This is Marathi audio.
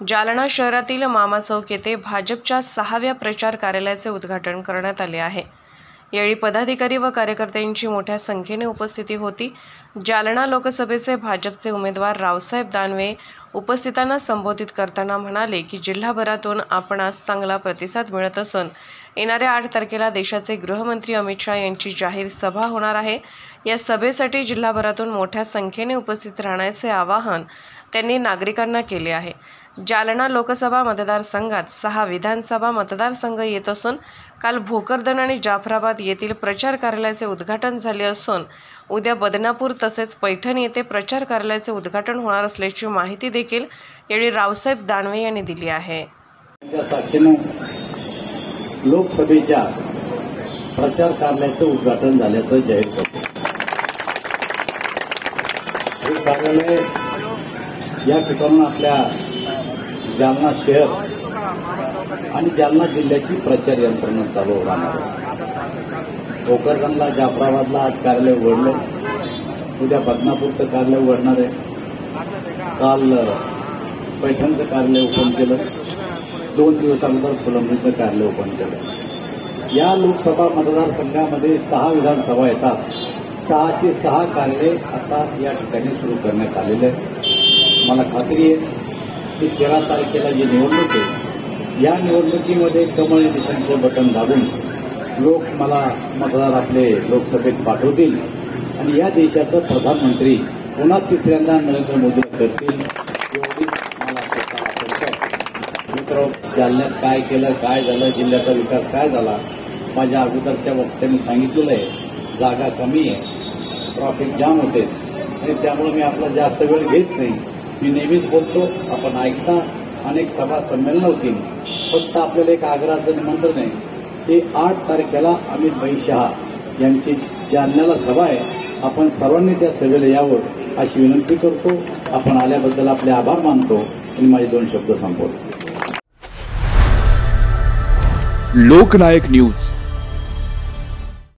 जालना शहरातील मामा चौक येथे भाजपच्या 6व्या प्रचार कार्यालयाचे उद्घाटन करण्यात आले आहे। यावेळी पदाधिकारी व कार्यकर्त्यांची मोठ्या संख्येने उपस्थिती होती। जालना लोकसभेचे भाजपचे उमेदवार रावसाहेब दानवे उपस्थितांना संबोधित करताना म्हणाले की जिल्हाभरातून आपणास चांगला प्रतिसाद मिळत असून येणाऱ्या 8 तारखेला देशाचे गृहमंत्री अमित शहा यांची जाहीर सभा होणार आहे। या सभेसाठी जिल्हाभरातून मोठ्या संख्येने उपस्थित राहण्याचे आवाहन त्यांनी नागरिकांना केले आहे। जालना लोकसभा मतदारसंघात 6 विधानसभा मतदारसंघ येत असून काल भोकरदन आणि जाफराबाद येथील प्रचार कार्यालयाचे उद्घाटन झाले असून उद्या बदनापूर तसेच पैठण येथे प्रचार कार्यालयाचे उद्घाटन होणार असल्याची माहिती देखील यावेळी रावसाहेब दानवे यांनी दिली आहे। लोकसभेच्या प्रचार कार्यालयाचे उद्घाटन झाल्याचं जाहीर करतो। हे कार्यालय या ठिकाणून आपल्या जालना शहर आणि जालना जिल्ह्याची प्रचार यंत्रणा चालू राहणार आहे। भोकरदनला जाफराबादला आज कार्यालय उघडलं, उद्या बदनापूरचं कार्यालय उघडणार आहे। काल पैठणचं कार्यालय ओपन केलं, 2 दिवसानंतर फुलंब्रीचं कार्यालय ओपन केलं। या लोकसभा मतदारसंघामध्ये 6 विधानसभा येतात। 6चे 6 कार्यालय आता या ठिकाणी सुरू करण्यात आलेले आहे। मला खात्री आहे की 13 तारखेला जी निवडणूक आहे या निवडणुकीमध्ये कमळ निशाणचं बटन दाबून लोक मला मतदार आपले लोकसभेत पाठवतील आणि या देशाचं प्रधानमंत्री पुन्हा तिसऱ्यांदा नरेंद्र मोदी करतील एवढी मला अपेक्षा आहे। मित्र, जालन्यात काय केलं, काय झालं, जिल्ह्याचा विकास काय झाला, माझ्या अगोदरच्या वक्त्यांनी सांगितलेलं आहे। जागा कमी आहे, ट्रॅफिक जाम होते आणि त्यामुळे मी आपला जास्त वेळ घेत नाही। मी नेहमीच बोलतो, आपण ऐकता, अनेक सभा संमेलनं होतील। फक्त आपल्याला एक आग्रहाचं निमंत्रण आहे की 8 तारखेला अमित भाई शहा यांची जालन्याला सभा आहे। आपण सर्वांनी त्या सभेला यावं अशी विनंती करतो। आपण आल्याबद्दल आपले आभार मानतो आणि माझे 2 शब्द संपवतो। लोकनायक न्यूज